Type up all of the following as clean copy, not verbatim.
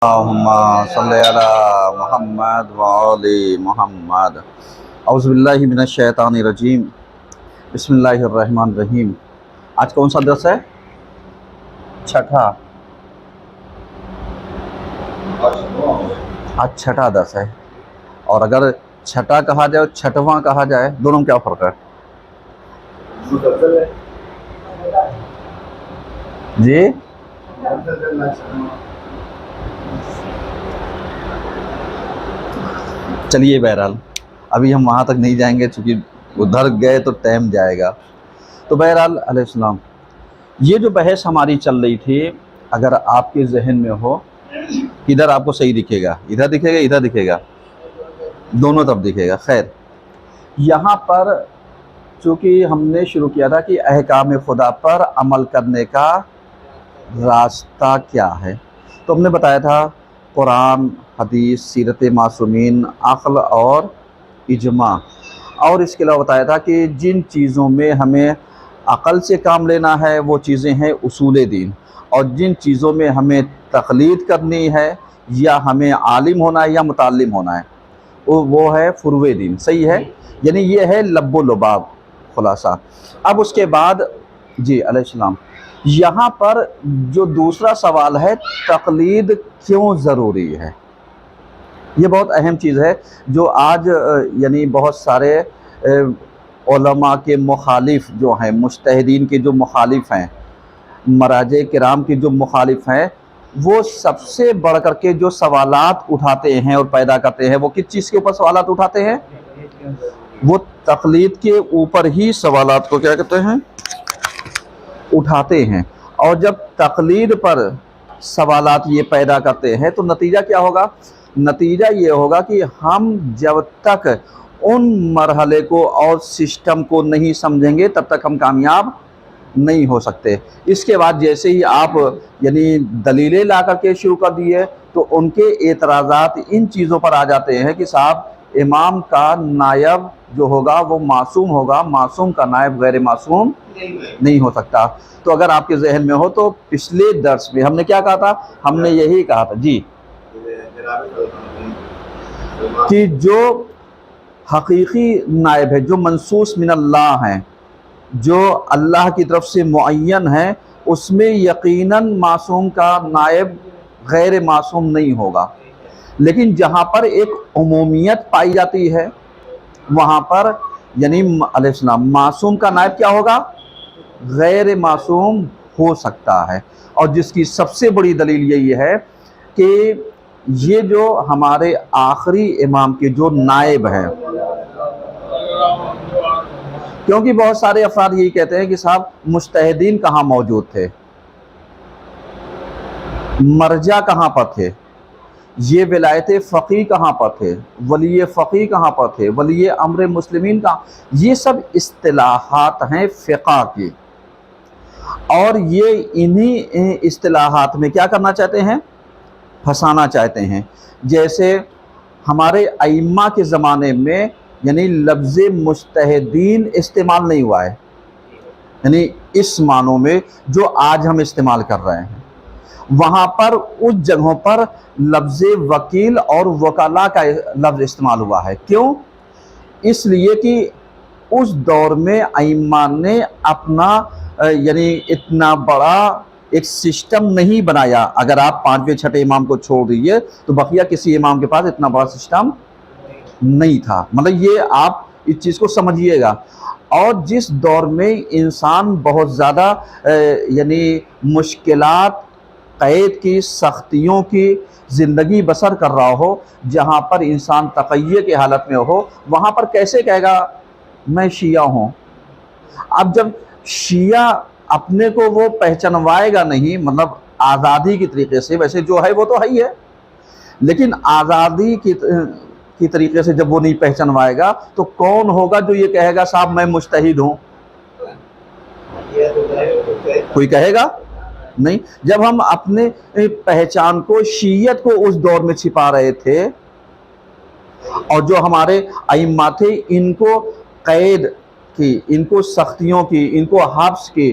اللهم صل على محمد وآل محمد اعوذ باللہ من الشیطان الرجیم بسم اللہ الرحمن الرحیم۔ آج کون سا درس ہے؟ چھٹا۔ آج چھٹا درس ہے، اور اگر چھٹا کہا جائے اور چھٹواں کہا جائے دونوں میں کیا فرق ہے؟ جی چلیے، بہرحال ابھی ہم وہاں تک نہیں جائیں گے، چونکہ ادھر گئے تو ٹائم جائے گا۔ تو بہرحال علیہ السلام، یہ جو بحث ہماری چل رہی تھی، اگر آپ کے ذہن میں ہو، ادھر آپ کو صحیح دکھے گا، ادھر دکھے گا، ادھر دکھے گا، دونوں طرف دکھے گا۔ خیر، یہاں پر چونکہ ہم نے شروع کیا تھا کہ احکام خدا پر عمل کرنے کا راستہ کیا ہے، تو ہم نے بتایا تھا قرآن، حدیث، سیرت معصومین، عقل اور اجماع، اور اس کے علاوہ بتایا تھا کہ جن چیزوں میں ہمیں عقل سے کام لینا ہے وہ چیزیں ہیں اصول دین، اور جن چیزوں میں ہمیں تقلید کرنی ہے یا ہمیں عالم ہونا ہے یا متعلم ہونا ہے وہ ہے فروع دین۔ صحیح ہے، یعنی یہ ہے لب و لباب خلاصہ۔ اب اس کے بعد جی علیہ السلام، یہاں پر جو دوسرا سوال ہے، تقلید کیوں ضروری ہے؟ یہ بہت اہم چیز ہے جو آج یعنی بہت سارے علماء کے مخالف جو ہیں، مجتہدین کے جو مخالف ہیں، مراجع کرام کے جو مخالف ہیں، وہ سب سے بڑھ کر کے جو سوالات اٹھاتے ہیں اور پیدا کرتے ہیں، وہ کس چیز کے اوپر سوالات اٹھاتے ہیں؟ وہ تقلید کے اوپر ہی سوالات کو کیا کہتے ہیں؟ اٹھاتے ہیں۔ اور جب تقلید پر سوالات یہ پیدا کرتے ہیں تو نتیجہ کیا ہوگا؟ نتیجہ یہ ہوگا کہ ہم جب تک ان مرحلے کو اور سسٹم کو نہیں سمجھیں گے تب تک ہم کامیاب نہیں ہو سکتے۔ اس کے بعد جیسے ہی آپ یعنی دلیلیں لا کر کے شروع کر دیے تو ان کے اعتراضات ان چیزوں پر آ جاتے ہیں کہ صاحب امام کا نائب جو ہوگا وہ معصوم ہوگا، معصوم کا نائب غیر معصوم نہیں ہو سکتا۔ تو اگر آپ کے ذہن میں ہو تو پچھلے درس میں ہم نے کیا کہا تھا؟ ہم نے یہی کہا تھا جی کہ جو حقیقی نائب ہے، جو منصوص من اللہ ہیں، جو اللہ کی طرف سے معین ہے، اس میں یقیناً معصوم کا نائب غیر معصوم نہیں ہوگا۔ لیکن جہاں پر ایک عمومیت پائی جاتی ہے وہاں پر یعنی علیہ السلام معصوم کا نائب کیا ہوگا؟ غیر معصوم ہو سکتا ہے۔ اور جس کی سب سے بڑی دلیل یہی ہے کہ یہ جو ہمارے آخری امام کے جو نائب ہیں، کیونکہ بہت سارے افراد یہی کہتے ہیں کہ صاحب مجتہدین کہاں موجود تھے، مرجع کہاں پر تھے، یہ ولایت فقیہ کہاں پر تھے، ولی فقیہ کہاں پر تھے، ولی امر مسلمین کہاں؟ یہ سب اصطلاحات ہیں فقہ کی، اور یہ انہی اصطلاحات میں کیا کرنا چاہتے ہیں؟ پھنسانا چاہتے ہیں۔ جیسے ہمارے ائمہ کے زمانے میں یعنی لفظ مجتہدین استعمال نہیں ہوا ہے، یعنی اس معنوں میں جو آج ہم استعمال کر رہے ہیں، وہاں پر اس جگہوں پر لفظ وکیل اور وکلا کا لفظ استعمال ہوا ہے۔ کیوں؟ اس لیے کہ اس دور میں ائمہ نے اپنا یعنی اتنا بڑا ایک سسٹم نہیں بنایا۔ اگر آپ پانچویں چھٹے امام کو چھوڑ دیجئے تو بقیہ کسی امام کے پاس اتنا بڑا سسٹم نہیں تھا۔ مطلب یہ آپ اس چیز کو سمجھیے گا۔ اور جس دور میں انسان بہت زیادہ یعنی مشکلات، قید کی، سختیوں کی زندگی بسر کر رہا ہو، جہاں پر انسان تقیہ کی حالت میں ہو، وہاں پر کیسے کہے گا میں شیعہ ہوں؟ اب جب شیعہ اپنے کو وہ پہچانوائے گا نہیں، مطلب آزادی کی طریقے سے، ویسے جو ہے وہ تو ہے ہی ہے، لیکن آزادی کی طریقے سے جب وہ نہیں پہچانوائے گا تو کون ہوگا جو یہ کہے گا صاحب میں مجتہد ہوں؟ کوئی کہے گا نہیں۔ جب ہم اپنے پہچان کو، شیعیت کو اس دور میں چھپا رہے تھے، اور جو ہمارے ائمہ تھے ان کو قید کی، ان کو سختیوں کی، ان کو حبس کی،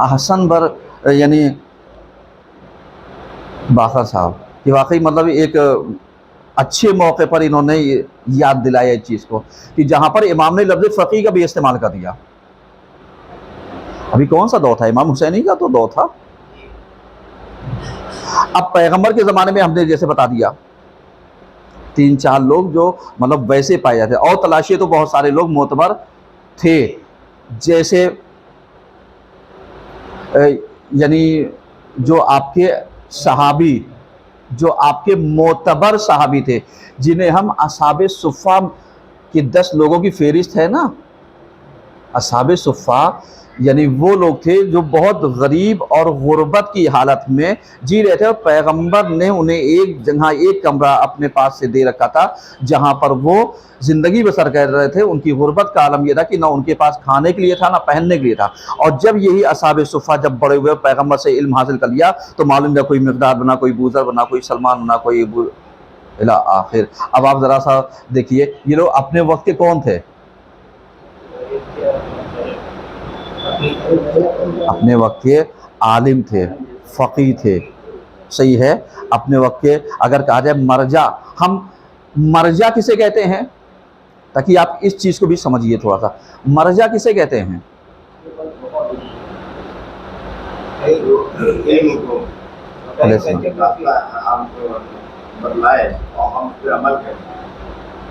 احسن بر یعنی باقر صاحب کہ واقعی مطلب ایک اچھے موقع پر انہوں نے یاد دلایا اس چیز کو کہ جہاں پر امام نے لفظ فقیہ کا بھی استعمال کر دیا. ابھی کون سا دور تھا؟ امام حسینی کا تو دور تھا. اب پیغمبر کے زمانے میں ہم نے جیسے بتا دیا 3-4 لوگ جو مطلب ویسے پائے جاتے ہیں، اور تلاشی تو بہت سارے لوگ معتبر تھے، جیسے یعنی جو آپ کے صحابی، جو آپ کے معتبر صحابی تھے، جنہیں ہم اصحاب صفہ کی 10 لوگوں کی فہرست ہے نا. اصحاب صفہ یعنی وہ لوگ تھے جو بہت غریب اور غربت کی حالت میں جی رہے تھے، اور پیغمبر نے انہیں ایک جگہ ایک کمرہ اپنے پاس سے دے رکھا تھا جہاں پر وہ زندگی بسر کر رہے تھے. ان کی غربت کا عالم یہ تھا کہ نہ ان کے پاس کھانے کے لیے تھا نہ پہننے کے لیے تھا. اور جب یہی اصحاب صفہ جب بڑے ہوئے پیغمبر سے علم حاصل کر لیا تو معلوم ہے کوئی مقداد بنا، کوئی بوذر بنا، کوئی سلمان بنا، کوئی الی آخر. اب آپ ذرا سا دیکھیے یہ لوگ اپنے وقت کے کون تھے؟ اپنے وقت کے عالم تھے، فقیہ تھے. صحیح ہے، اپنے وقت کے اگر کہا جائے مرجع. ہم مرجع کسے کہتے ہیں تاکہ آپ اس چیز کو بھی سمجھیے تھوڑا سا. مرجع کسے کہتے ہیں؟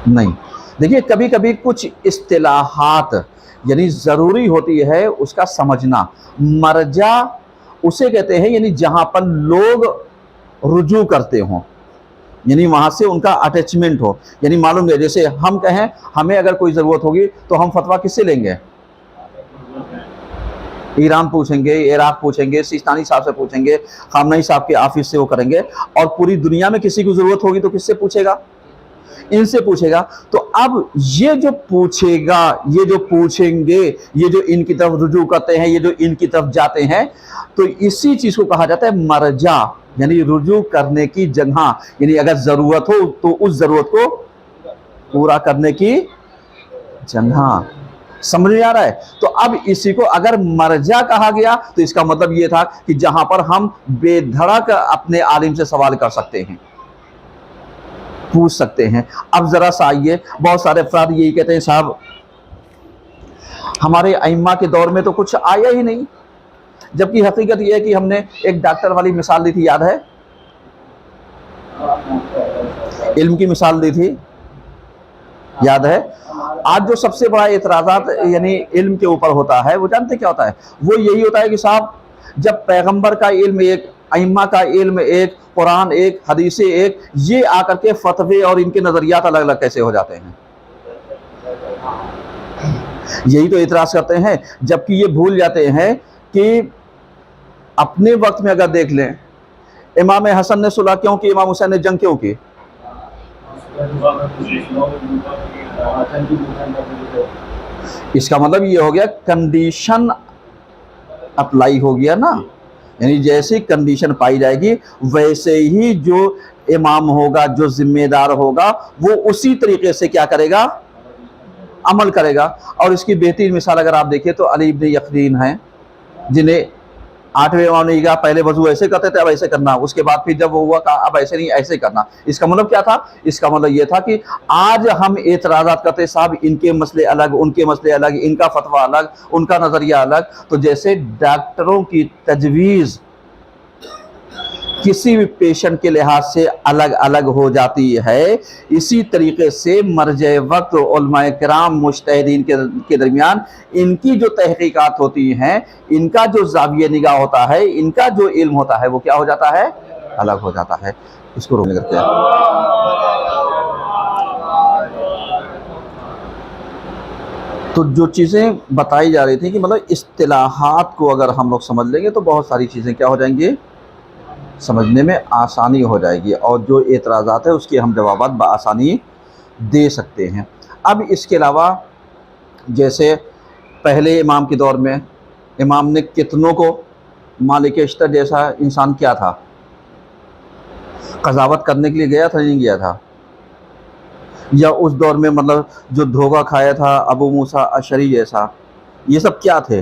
نہیں، دیکھیے کبھی کبھی کچھ اصطلاحات یعنی ضروری ہوتی ہے اس کا سمجھنا. مرجع اسے کہتے ہیں یعنی جہاں پر لوگ رجوع کرتے ہوں، یعنی وہاں سے ان کا اٹیچمنٹ ہو. یعنی معلوم ہے جیسے ہم کہیں ہمیں اگر کوئی ضرورت ہوگی تو ہم فتویٰ کس سے لیں گے؟ ایران پوچھیں گے، عراق پوچھیں گے، سیستانی صاحب سے پوچھیں گے، خامنہی صاحب کے آفس سے وہ کریں گے. اور پوری دنیا میں کسی کو ضرورت ہوگی تو کس سے پوچھے گا؟ ان سے پوچھے گا. تو اب یہ جو پوچھے گا، یہ جو پوچھیں گے، یہ جو ان کی طرف رجوع کرتے ہیں، یہ جو ان کی طرف جاتے ہیں، تو اسی چیز کو کہا جاتا ہے مرجع، یعنی رجوع کرنے کی جگہ. یعنی اگر ضرورت ہو تو اس ضرورت کو پورا کرنے کی جگہ. سمجھ میں آ رہا ہے؟ تو اب اسی کو اگر مرجع کہا گیا تو اس کا مطلب یہ تھا کہ جہاں پر ہم بے دھڑک اپنے عالم سے سوال کر سکتے ہیں، پوچھ سکتے ہیں. اب ذرا سا آئیے، بہت سارے افراد یہی کہتے ہیں صاحب ہمارے ائمہ کے دور میں تو کچھ آیا ہی نہیں، جبکہ حقیقت یہ ہے کہ ہم نے ایک ڈاکٹر والی مثال دی تھی، یاد ہے؟ علم کی مثال دی تھی، یاد ہے؟ آج جو سب سے بڑا اعتراضات یعنی علم کے اوپر ہوتا ہے وہ جانتے کیا ہوتا ہے؟ وہ یہی ہوتا ہے کہ صاحب جب پیغمبر کا علم ایک، ائمہ کا علم ایک، قرآن ایک، حدیث ایک، یہ آ کر کے فتوے اور ان کے نظریات الگ الگ کیسے ہو جاتے ہیں؟ یہی تو اعتراض کرتے ہیں، جبکہ یہ بھول جاتے ہیں کہ اپنے وقت میں اگر دیکھ لیں امام حسن نے صلح کیوں کی، امام حسین نے جنگ کیوں کی؟ اس کا مطلب یہ ہو گیا کنڈیشن اپلائی ہو گیا نا. یعنی جیسی کنڈیشن پائی جائے گی ویسے ہی جو امام ہوگا، جو ذمہ دار ہوگا، وہ اسی طریقے سے کیا کرے گا؟ عمل کرے گا. اور اس کی بہترین مثال اگر آپ دیکھیں تو علی بن یقظین ہیں، جنہیں 8ویں امام نے کہا پہلے وضو ایسے کرتے تھے اب ایسے کرنا، اس کے بعد پھر جب وہ ہوا کہا اب ایسے نہیں ایسے کرنا. اس کا مطلب کیا تھا؟ اس کا مطلب یہ تھا کہ آج ہم اعتراضات کرتے صاحب ان کے مسئلے الگ، ان کے مسئلے الگ، ان کا فتویٰ الگ، ان کا نظریہ الگ. تو جیسے ڈاکٹروں کی تجویز کسی بھی پیشنٹ کے لحاظ سے الگ الگ ہو جاتی ہے، اسی طریقے سے مرجع وقت علماء کرام مجتہدین کے درمیان ان کی جو تحقیقات ہوتی ہیں، ان کا جو زاویہ نگاہ ہوتا ہے، ان کا جو علم ہوتا ہے وہ کیا ہو جاتا ہے؟ الگ ہو جاتا ہے. اس کو روکنے کرتے ہیں. تو جو چیزیں بتائی جا رہی تھیں کہ مطلب اصطلاحات کو اگر ہم لوگ سمجھ لیں گے تو بہت ساری چیزیں کیا ہو جائیں گی؟ سمجھنے میں آسانی ہو جائے گی، اور جو اعتراضات ہیں اس کے ہم جوابات بآسانی دے سکتے ہیں. اب اس کے علاوہ جیسے پہلے امام کے دور میں امام نے کتنوں کو، مالک اشتر جیسا انسان کیا تھا، قضاوت کرنے کے لیے گیا تھا نہیں گیا تھا؟ یا اس دور میں مطلب جو دھوکہ کھایا تھا ابو موسیٰ اشعری جیسا، یہ سب کیا تھے؟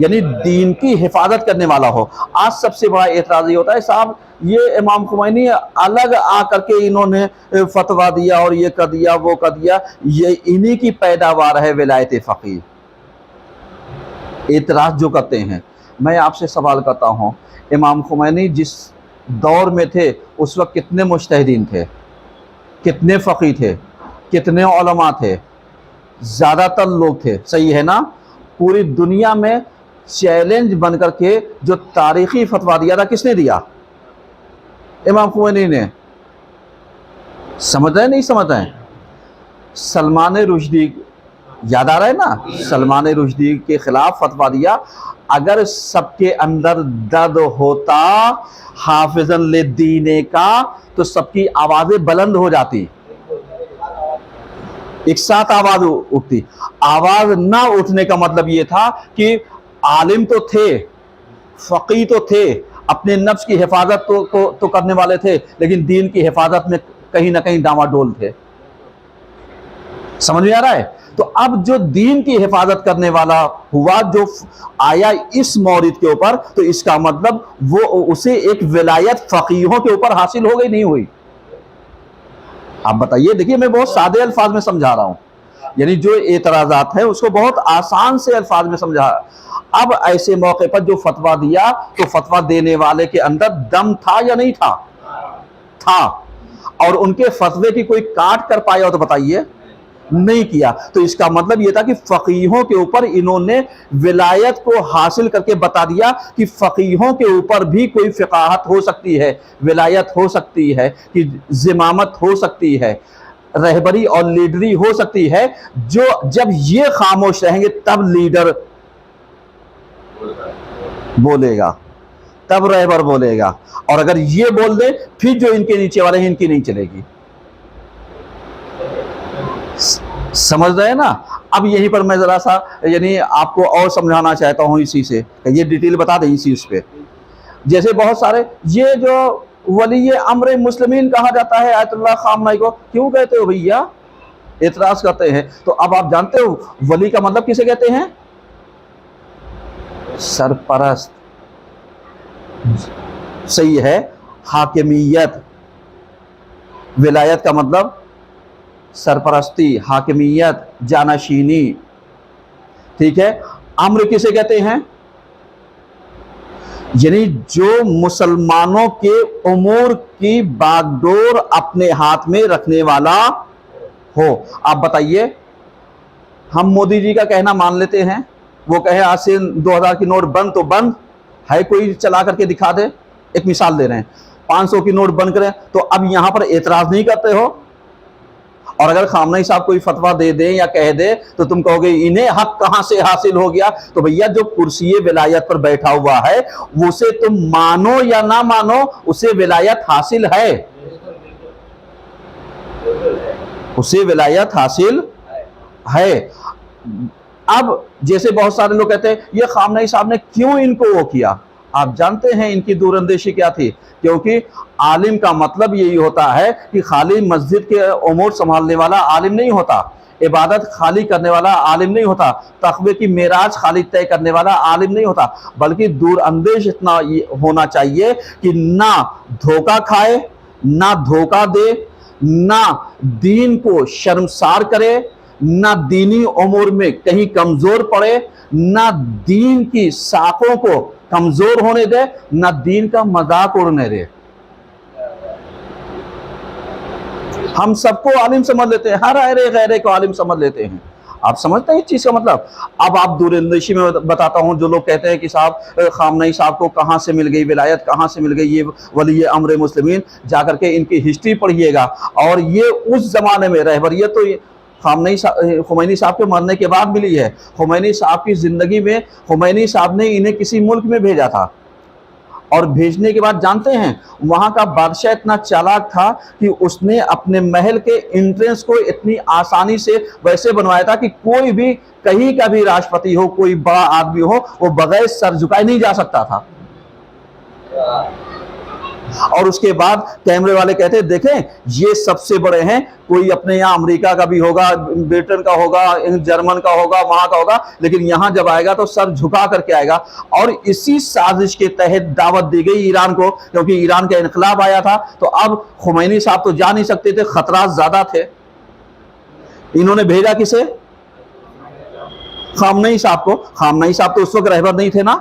یعنی دین کی حفاظت کرنے والا ہو. آج سب سے بڑا اعتراض یہ ہوتا ہے صاحب یہ امام خمینی الگ آ کر کے انہوں نے فتویٰ دیا اور یہ کر دیا وہ کر دیا، یہ انہی کی پیداوار ہے ولایت فقیہ. اعتراض جو کرتے ہیں، میں آپ سے سوال کرتا ہوں، امام خمینی جس دور میں تھے اس وقت کتنے مجتہدین تھے، کتنے فقیہ تھے، کتنے علماء تھے؟ زیادہ تر لوگ تھے، صحیح ہے نا؟ پوری دنیا میں چیلنج بن کر کے جو تاریخی فتویٰ دیا تھا کس نے دیا؟ امام خمینی نے. سمجھ رہے نہیں سمجھ رہے ہیں؟ سلمان رشدی یاد آ رہا ہے نا؟ سلمان رشدی کے خلاف فتویٰ دیا. اگر سب کے اندر درد ہوتا حافظاً للدین کا تو سب کی آوازیں بلند ہو جاتی، ایک ساتھ آواز اٹھتی. آواز نہ اٹھنے کا مطلب یہ تھا کہ عالم تو تھے، فقیہ تو تھے، اپنے نفس کی حفاظت تو کرنے والے تھے، لیکن دین کی حفاظت میں کہیں نہ کہیں ڈاواڈول تھے. سمجھ میں آ رہا ہے؟ تو اب جو دین کی حفاظت کرنے والا ہوا، جو آیا اس مورد کے اوپر، تو اس کا مطلب وہ اسے ایک ولایت فقیہوں کے اوپر حاصل ہو گئی نہیں ہوئی؟ آپ بتائیے. دیکھیے میں بہت سادے الفاظ میں سمجھا رہا ہوں، یعنی جو اعتراضات ہیں اس کو بہت آسان سے الفاظ میں سمجھا. اب ایسے موقع پر جو فتویٰ دیا تو فتویٰ دینے والے کے اندر دم تھا یا نہیں تھا؟ تھا. اور ان کے فتوے کی کوئی کاٹ کر پایا ہو تو بتائیے؟ نہیں کیا. تو اس کا مطلب یہ تھا کہ فقیہوں کے اوپر انہوں نے ولایت کو حاصل کر کے بتا دیا کہ فقیہوں کے اوپر بھی کوئی فقاہت ہو سکتی ہے، ولایت ہو سکتی ہے، کہ زمامت ہو سکتی ہے، رہبری اور لیڈری ہو سکتی ہے. جو جب یہ خاموش رہیں گے تب لیڈر بولے گا، تب رہبر بولے گا، اور اگر یہ بول دے پھر جو ان کے نیچے والے ہیں ان کی نہیں چلے گی. سمجھ رہے ہیں نا؟ اب یہیں پر میں ذرا سا یعنی آپ کو اور سمجھانا چاہتا ہوں اسی سے، یہ ڈیٹیل بتا دیں اسی اس پہ. جیسے بہت سارے یہ جو ولی امر مسلمین کہا جاتا ہے آیت اللہ خامنہ کو، کیوں کہتے ہو بھیا؟ اعتراض کرتے ہیں. تو اب آپ جانتے ہو ولی کا مطلب کسے کہتے ہیں؟ سرپرست. صحیح ہے. حاکمیت. ولایت کا مطلب سرپرستی، حاکمیت، جانشینی. ٹھیک ہے. امر کسے کہتے ہیں؟ یعنی جو مسلمانوں کے امور کی باغ ڈور اپنے ہاتھ میں رکھنے والا ہو. آپ بتائیے، ہم مودی جی کا کہنا مان لیتے ہیں، وہ کہے آج سے 2000 کی نوٹ بند تو بند ہے، کوئی چلا کر کے دکھا دے. ایک مثال دے رہے ہیں، 500 کی نوٹ بند کریں تو اب یہاں پر اعتراض نہیں کرتے ہو؟ اور اگر خامنہ صاحب کوئی فتویٰ دے دیں یا کہہ دے تو تم کہو گے انہیں حق کہاں سے حاصل ہو گیا؟ تو بھیا جو کرسی ولایت پر بیٹھا ہوا ہے اسے تم مانو یا نہ مانو، اسے ولایت حاصل ہے، اسے ولایت حاصل ہے. اب جیسے بہت سارے لوگ کہتے ہیں یہ خامنہ صاحب نے کیوں ان کو وہ کیا؟ آپ جانتے ہیں ان کی دور اندیشی کیا تھی؟ کیونکہ عالم کا مطلب یہی ہوتا ہے کہ خالی مسجد کے امور سنبھالنے والا عالم نہیں ہوتا، عبادت خالی کرنے والا عالم نہیں ہوتا، تقوی کی معراج خالی طے کرنے والا عالم نہیں ہوتا، بلکہ دور اندیش اتنا ہونا چاہیے کہ نہ دھوکہ کھائے، نہ دھوکہ دے، نہ دین کو شرمسار کرے، نہ دینی امور میں کہیں کمزور پڑے، نہ دین کی ساکھوں کو کمزور ہونے دے، نہ دین کا مذاق اڑنے دے. ہم سب کو عالم سمجھ لیتے ہیں، ہر غیرے کو عالم سمجھ لیتے ہیں. آپ سمجھتے ہیں اس چیز کا مطلب؟ اب آپ دور اندیشی میں بتاتا ہوں، جو لوگ کہتے ہیں کہ صاحب خامنہ صاحب کو کہاں سے مل گئی ولایت، کہاں سے مل گئی یہ ولی امر مسلمین، جا کر کے ان کی ہسٹری پڑھیے گا. اور یہ اس زمانے میں رہبریت تو خمینی صاحب کے مرنے کے بعد ملی ہے. خمینی صاحب کی زندگی میں خمینی صاحب نے انہیں کسی ملک میں بھیجا تھا، اور بھیجنے کے بعد جانتے ہیں وہاں کا بادشاہ اتنا چالاک تھا کہ اس نے اپنے محل کے انٹرنس کو اتنی آسانی سے ویسے بنوایا تھا کہ کوئی بھی کہیں کا بھی راشٹرپتی ہو، کوئی بڑا آدمی ہو، وہ بغیر سر جھکائے نہیں جا سکتا تھا. اور اس کے بعد کیمرے والے کہتے ہیں دیکھیں یہ سب سے بڑے ہیں, کوئی اپنے یہاں امریکہ کا بھی ہوگا, برٹن کا ہوگا, جرمن کا ہوگا, وہاں کا ہوگا, لیکن یہاں جب آئے گا تو سر جھکا کر کے آئے گا. اور اسی سازش کے تحت دعوت دی گئی ایران کو, کیونکہ ایران کا انقلاب آیا تھا, تو اب خمینی صاحب تو جا نہیں سکتے تھے, خطرات زیادہ تھے. انہوں نے بھیجا کسے؟ خامنئی صاحب کو. خامنئی صاحب تو اس وقت رہبر نہیں تھے نا,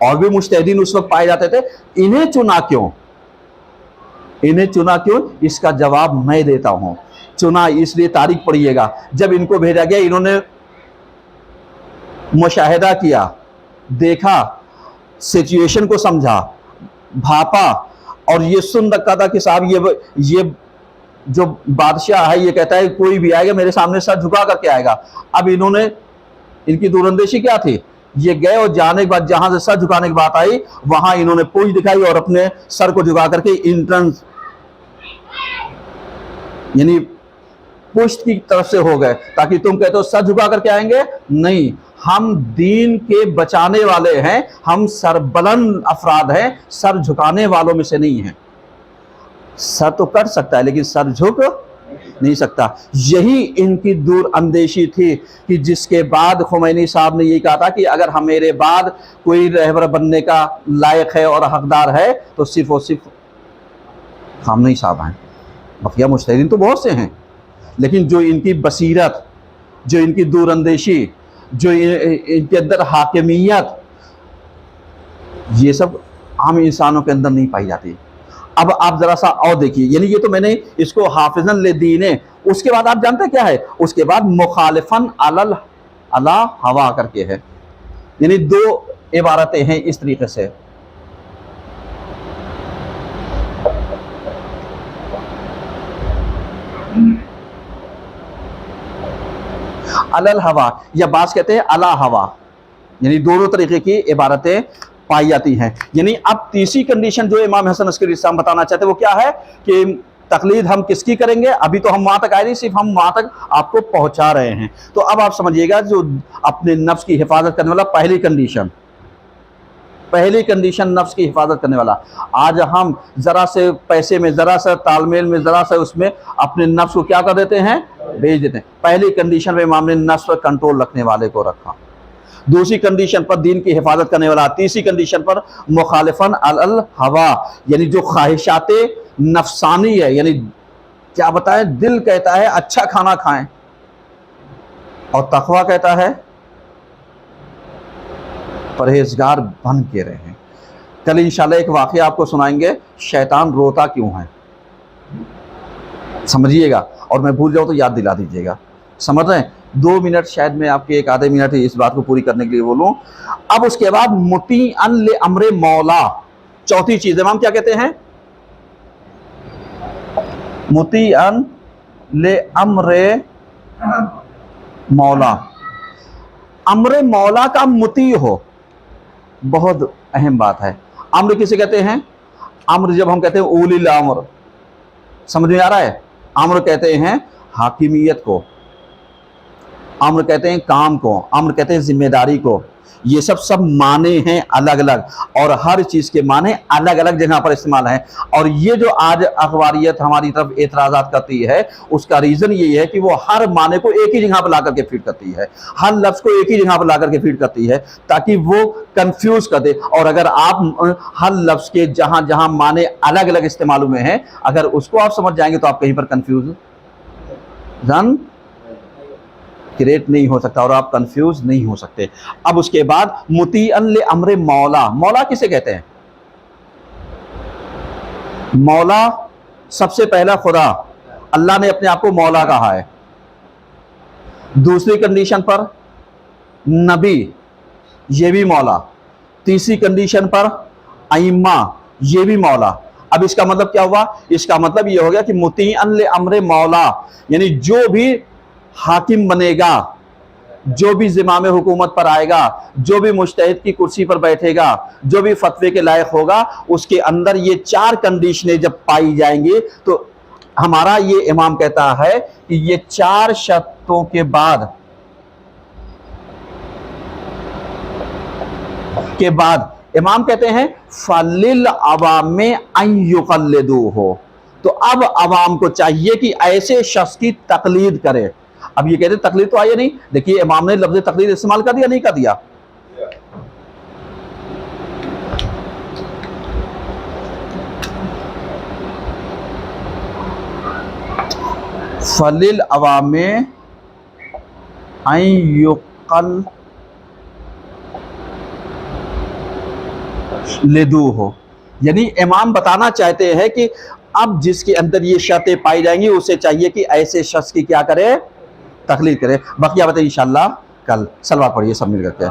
اور بھی مجتہدین اس وقت پائے جاتے تھے. انہیں چنا کیوں؟ انہیں چنا کیوں؟ اس کا جواب میں دیتا ہوں. چنا اس لیے, تاریخ پڑھیے گا, جب ان کو بھیجا گیا انہوں نے مشاہدہ کیا, دیکھا, سچویشن کو سمجھا, بھاپا, اور یہ سن رکھا تھا کہ صاحب یہ جو بادشاہ ہے یہ کہتا ہے کوئی بھی آئے گا میرے سامنے سر جھکا کر کے آئے گا. اب انہوں نے, ان کی دور اندیشی کیا تھی؟ یہ گئے اور جانے کے بعد جہاں سے سر جھکانے کی بات آئی وہاں انہوں نے پوچھ دکھائی اور اپنے سر کو جھکا کر کے انٹرنس یعنی پشت کی طرف سے ہو گئے, تاکہ تم کہتے ہو سر جھکا کر کے آئیں گے. نہیں, ہم دین کے بچانے والے ہیں, ہم سربلند افراد ہیں, سر جھکانے والوں میں سے نہیں ہیں. سر تو کٹ سکتا ہے لیکن سر جھک نہیں سکتا. یہی ان کی دور اندیشی تھی کہ جس کے بعد خمینی صاحب نے یہ کہا تھا کہ اگر ہم میرے بعد کوئی رہبر بننے کا لائق ہے اور حقدار ہے تو صرف اور صرف خامنئی صاحب ہیں. بقیہ مجتہدین تو بہت سے ہیں, لیکن جو ان کی بصیرت, جو ان کی دور اندیشی, جو ان کے اندر حاکمیت, یہ سب عام انسانوں کے اندر نہیں پائی جاتی. اب آپ ذرا سا اور دیکھیے, یعنی یہ تو میں نے اس کو حافظاً لدین ہے. اس کے بعد آپ جانتے ہیں کیا ہے؟ اس کے بعد مخالفاً علی ہوا کر کے ہے, یعنی دو عبارتیں ہیں اس طریقے سے. علی الہوا, یا بعض کہتے ہیں علی ہوا, یعنی دونوں طریقے کی عبارتیں پائی جاتی ہیں. یعنی اب تیسری کنڈیشن جو امام حسن عسکری السلام بتانا چاہتے ہیں وہ کیا ہے کہ تقلید ہم کس کی کریں گے؟ ابھی تو ہم وہاں تک آئے نہیں, صرف ہم وہاں تک آپ کو پہنچا رہے ہیں. تو اب آپ سمجھیے گا, جو اپنے نفس کی حفاظت کرنے والا, پہلی کنڈیشن نفس کی حفاظت کرنے والا. آج ہم ذرا سے پیسے میں, ذرا سا تال میل میں, ذرا سا اس میں اپنے نفس کو کیا کر دیتے ہیں؟ بھیج دیتے ہیں. پہلی کنڈیشن میں امام نے نفس پر کنٹرول رکھنے والے کو رکھا, دوسری کنڈیشن پر دین کی حفاظت کرنے والا, تیسری کنڈیشن پر مخالفاً علی الہوا, یعنی جو خواہشات نفسانی ہے, یعنی کیا بتائیں, دل کہتا ہے اچھا کھانا کھائیں اور تقویٰ کہتا ہے پرہیزگار بن کے رہیں. کل انشاءاللہ ایک واقعہ آپ کو سنائیں گے, شیطان روتا کیوں ہے, سمجھیے گا, اور میں بھول جاؤں تو یاد دلا دیجیے گا. سمجھ رہے ہیں؟ 2 منٹ شاید میں آپ کے ایک آدھے منٹ اس بات کو پوری کرنے کے لیے بولوں. اب اس کے بعد مطیعاً لامر مولا, چوتھی چیز امام کیا کہتے ہیں؟ مطیعاً لامر مولا, امر مولا کا مطیع ہو, بہت اہم بات ہے. امر کسے کہتے ہیں؟ امر جب ہم کہتے ہیں اولی الامر, سمجھ میں آ رہا ہے؟ امر کہتے ہیں حاکمیت کو, امر کہتے ہیں کام کو, امر کہتے ہیں ذمہ داری کو. یہ سب معنی ہیں الگ الگ, اور ہر چیز کے معنی الگ الگ جگہ پر استعمال ہیں. اور یہ جو آج اخباریت ہماری طرف اعتراضات کرتی ہے, اس کا ریزن یہی ہے کہ وہ ہر معنی کو ایک ہی جگہ پر لا کر کے فیڈ کرتی ہے, ہر لفظ کو ایک ہی جگہ پر لا کر کے فیڈ کرتی ہے تاکہ وہ کنفیوز کر دے. اور اگر آپ ہر لفظ کے جہاں جہاں معنی الگ الگ استعمال میں ہیں, اگر اس کو آپ سمجھ جائیں گے تو آپ کہیں پر کنفیوز کریٹ نہیں ہو سکتا اور آپ کنفیوز نہیں ہو سکتے. اب اس کے بعد مطیعاً لامر مولا, مولا کسے کہتے ہیں؟ مولا سب سے پہلا خدا, اللہ نے اپنے آپ کو مولا کہا ہے. دوسری کنڈیشن پر نبی, یہ بھی مولا. تیسری کنڈیشن پر ائمہ, یہ بھی مولا. اب اس کا مطلب کیا ہوا؟ اس کا مطلب یہ ہو گیا کہ مطیعاً لامر مولا, یعنی جو بھی حاکم بنے گا, جو بھی زمام حکومت پر آئے گا, جو بھی مجتہد کی کرسی پر بیٹھے گا, جو بھی فتوے کے لائق ہوگا, اس کے اندر یہ 4 کنڈیشنیں جب پائی جائیں گی تو ہمارا یہ امام کہتا ہے کہ یہ 4 شرطوں کے بعد امام کہتے ہیں فَلِلْعَوَامِ أَن يُقَلِّدُوهُ، تو اب عوام کو چاہیے کہ ایسے شخص کی تقلید کرے۔ اب یہ کہتے ہیں تقلید تو آئیے نہیں، دیکھیے امام نے لفظ تقلید استعمال کر دیا نہیں کر دیا؟ فَلِلْعَوَامِ أَن يُقَلِّدُوهُ، یعنی امام بتانا چاہتے ہیں کہ اب جس کے اندر یہ شرطیں پائی جائیں گی اسے چاہیے کہ ایسے شخص کی کیا کرے؟ تقلید کرے۔ بقیہ باتیں انشاءاللہ کل۔ صلوات پڑھیے سب مل کر کے۔